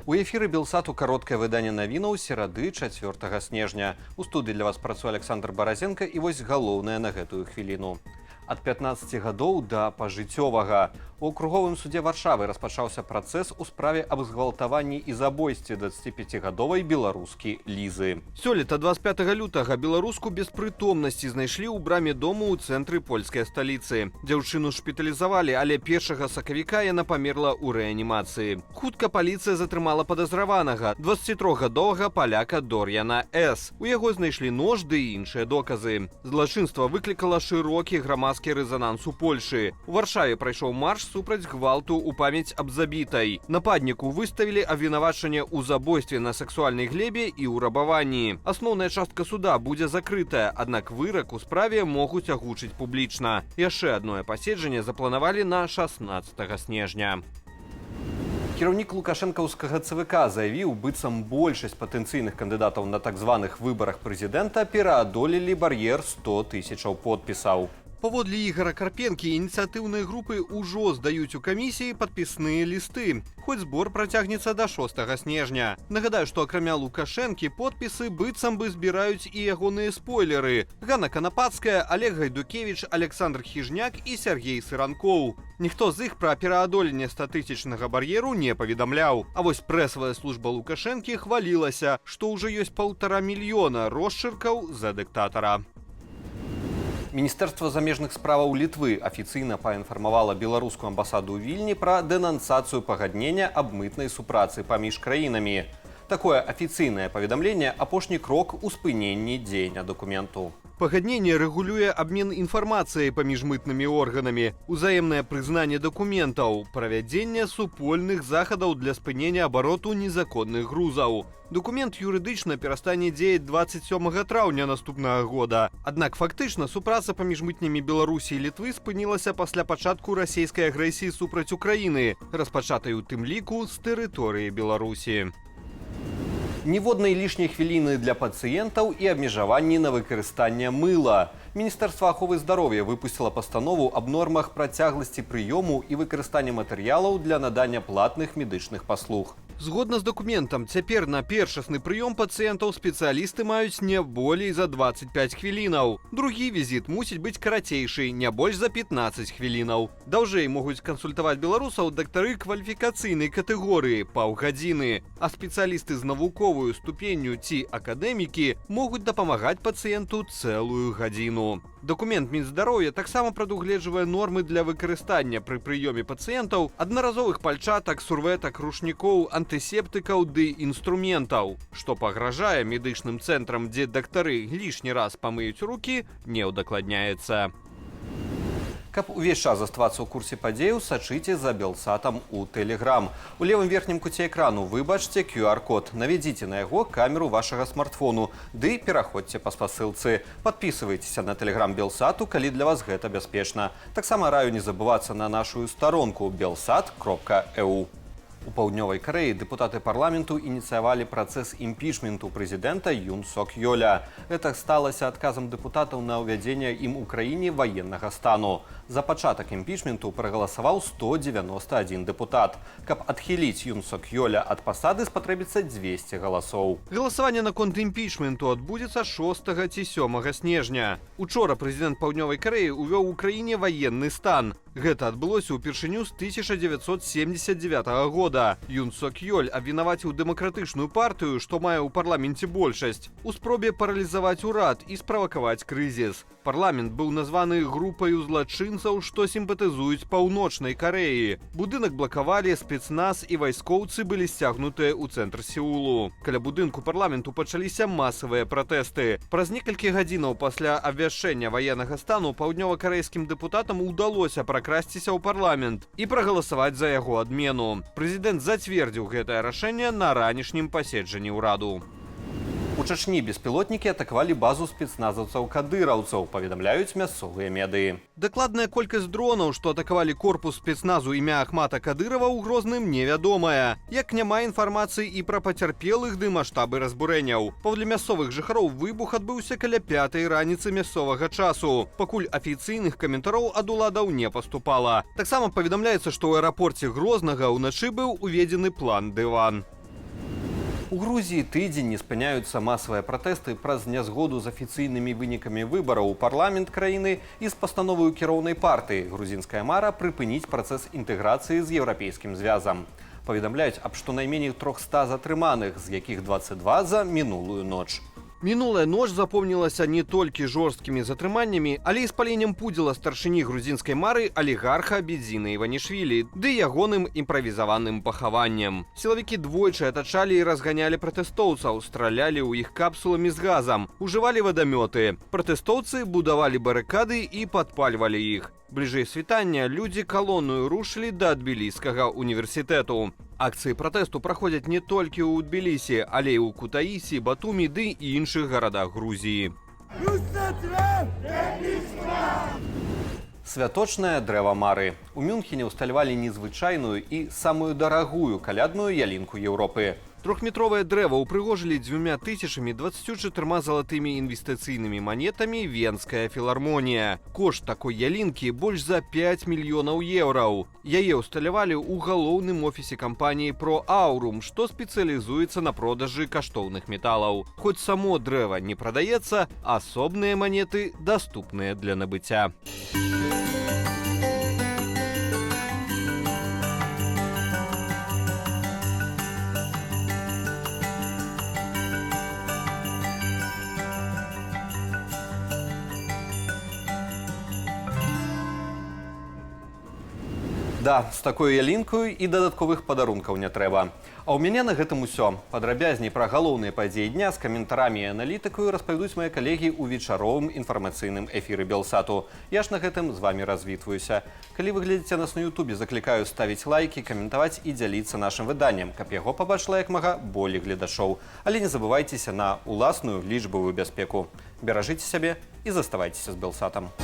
У эфіры Белсату кароткае выданне навінаў серады 4 снежня. У студыі для вас працуе Александр Баразенко і вось галоўнае на гэтую хвіліну. Ад 15 гадоў да пажыццёвага. У акруговым суде Варшавы распачаўся працэс у справе аб згвалтаванні і забойстве 25-гадовай беларускі Лізы. Сёлета 25 лютага беларуску без прытомнасці знайшлі ў браме дому ў цэнтры польскай сталіцы. Дзяўчыну шпіталізавалі, але 1 сакавіка яна памерла ў рэанімацыі. Хутка паліцыя затрымала падазраванага, 23-гадовага паляка Дор'яна С. У яго знайшлі нож ды і іншыя доказы. Злачынства выклікала шырокі грамадскі рэзананс у Польшы. У Варшаве прайшоў марш супраць гвалту ў памяць аб забітай. Нападніку выставілі абвінавачанне ў забойстве на сексуальнай глебе і ў рабаванні. Асноўная частка суда будзе закрытая, аднак вырак у справе могуць агучыць публічна. Яшчэ адное паседжанне запланавалі на 16 снежня. Кіраўнік лукашэнкаўскага ЦВК заявіў, быццам большасць патэнцыйных кандыдатаў на так званых выбарах прэзідэнта пераадолелі бар'ер 100 000 подпісаў. Паводле Ігора Карпенкі, ініцыятыўныя групы ўжо здаюць у камісіі падпісныя лісты. Хоць збор працягнецца да 6 снежня. Нагадаю, што акрамя Лукашэнкі подпісы быццам бы збіраюць і ягоныя спойлеры. Ганна Канапацкая, Олег Гайдукевіч, Александр Хіжняк і Сергей Сыранкоў. Ніхто з іх пра пераадоленне 100-000 бар'еру не паведамляў. А вось прэсавая служба Лукашэнкі хвалілася, што ўжо ёсць 1,5 мільёна росчыркаў за дыктатара. Міністэрства замежных справаў Літвы афіцыйна паінфармавала беларускую амбасаду ў Вільні пра дэнансацыю пагаднення аб мытнай супрацы паміж краінамі. Такое афіцыйнае паведамленне – апошні крок у спыненні дзеяння дакументу. Пагадненне рэгулюе абмен інфармацыяй паміж мытнымі органамі, узаемнае прызнанне дакументаў, правядзенне супольных захадаў для спынення абароту незаконных грузаў. Документ юрыдычна перастане дзеяць 27 траўня наступнага года. Аднак фактычна супраца паміж мытнямі Беларусі і Літвы спынілася пасля пачатку расійскай агрэсіі супраць Украіны, распачатай у тым ліку з тэрыторыі Беларусі. Ніводнай лішняй хвіліны для пацыентаў і абмежаванні на выкарыстанне мыла. Міністэрства аховы здароўя выпусціла пастанову аб нормах працягласці прыёму і выкарыстання матэрыялаў для надання платных медычных паслуг. Згодна з дакументам, цяпер на першасны прыём пацыентаў спецыялісты маюць не болей за 25 хвілінаў. Другі візіт мусіць быць карацейшы, не больш за 15 хвілінаў. Даўжэй могуць кансультаваць беларусаў дактары кваліфікацыйнай катэгорыі – паўгадзіны. А спецыялісты з навуковую ступенню ці акадэмікі могуць дапамагаць пацыенту цэлую гадзіну. Дакумент Мінздароўя таксама прадугледжвае нормы для выкарыстання пры прыёме пацыентаў аднаразовых пальчатак, сурветак, рушнікоў, антысептыкаў ды інструментаў, што пагражае медычным цэнтрам, дзе дактары лішні раз памыюць рукі, не ўдакладняецца. Каб увесь час заставацца ў курсе падзеяў, сачыце за Белсатам у Telegram. У левым верхнім куце экрану выбачце QR-код, наведзіце на яго камеру вашага смартфону, ды пераходзьце па спасылцы. Падпісывайцеся на Telegram Белсату, калі для вас гэта бяспечна. Таксама раю не забывацца на нашу старонку belsat.eu. У Паўднёвай Карэі дэпутаты парламенту ініцыявалі працэс імпічменту прэзідэнта Юн Сок Йоля. Гэта сталася адказам дэпутатаў на ўвядзенне ім у краіне ваеннага стану. За пачатак імпічменту прагаласаваў 191 дэпутат. Каб адхіліць Юн Сок Йоля ад пасады, спатрэбіцца 200 галасоў. Галасаванне наконт імпічменту адбудзецца 6 ці 7 снежня. Учора прэзідэнт Паўднёвай Карэі увёў у краіне ваенны стан. Гэта адбылося ўпершыню з 1979 года. Юн Сок Йоль абвінаваціў дэмакратычную партыю, што мае ў парламенце большасць, у спробе паралізаваць урад і справакаваць крызіс. Парламент быў названы групаю злачынцаў, што сімпатызуюць Паўночнай Карэі. Будынак блакавалі, спецназ і вайскоўцы былі сцягнутыя ў цэнтр Сеулу. Каля будынку парламенту пачаліся масавыя пратэсты. Праз некалькі гадзінаў пасля абвяшчэння ваеннага стану паўднёва-карэйскім дэпутатам удалося пракрасціся ў парламент і прагаласаваць за яго адмену. Прэзідэнт зацвердзіў гэтае рашэнне на ранішнім паседжанні ўраду. У Чачні беспілотнікі атакавалі базу спецназаўцаў-кадыраўцаў, паведамляюць мясцовыя медыі. Дакладная колькасць дронаў, што атакавалі корпус спецназу імя Ахмата Кадырава ў Грозным, невядомая. Як няма інфармацыі і пра пацярпелых ды маштабы разбурэнняў. Паводле мясцовых жыхароў выбух адбыўся каля 5-й раніцы мясцовага часу. Пакуль афіцыйных каментароў ад уладаў не паступала. Таксама паведамляецца, што ў аэрапорце Грознага ўначы быў уведзены план Дыван. У Грузии тыдзень не спыняются массовые протесты праз нязгоду з афіцыйнымі вынікамі выбараў у парламент краіны і з пастановаю кіроўнай партыі «Грузинская мара» прыпыніць працэс інтэграцыі з еўрапейскім звязам. Паведамляюць аб штонайменей 300 затрыманых, з якіх 22 за мінулую ноч. Мінулая ноч запомнілася не толькі жорсткімі затрыманнямі, але і спаленнем пудзіла старшыні грузінскай мары алігарха Бедзіна Іванішвілі ды ягоным імправізаваным пахаваннем. Сілавікі двойчы атачалі і разганялі пратэстоўцаў, стралялі ў іх капсуламі з газам, ужывалі вадамёты. Пратэстоўцы будавалі барыкады і падпальвалі іх. Бліжэй світання людзі калонную рушылі да Тбіліскага універсітэту. Акцыі пратэсту праходзяць не толькі ў Тбілісі, але і ў Кутаісі, Батумі ды і іншых гарадах Грузіі. Святочнае дрэва мары. У Мюнхене ўсталявалі незвычайную і самую дарагую калядную ялінку Еўропы. Трохметровае дрэва ўпрыгожылі 2024 залатымі інвестыцыйнымі манетамі Венская філармонія. Кошт такой ялінкі больш за 5 мільёнаў еўраў. Яе ўсталявалі ў галоўным офісе кампаніі «Проаурум», што спецыялізуецца на продажы каштоўных металаў. Хоць само дрэва не прадаецца, асобныя манеты даступныя для набыцця. Да, з такой ялінкою і дадатковых падарункаў не трэба. А ў мяне на гэтым усё. Падрабязней пра галоўныя падзеі дня з каментарамі і аналітыкаю распавядуць мае калегі ў вечаровым інфармацыйным эфіры Белсату. Я ж на гэтым з вамі развітваюся. Калі вы глядзіце нас на Ютубе, заклікаю ставіць лайкі, каментаваць і дзяліцца нашым выданнем, каб яго пабачыла як мага болей гледашоў. Але не забывайцеся на уласную лічбавую бяспеку. Беражыце сябе і заставайцеся з Белсатам.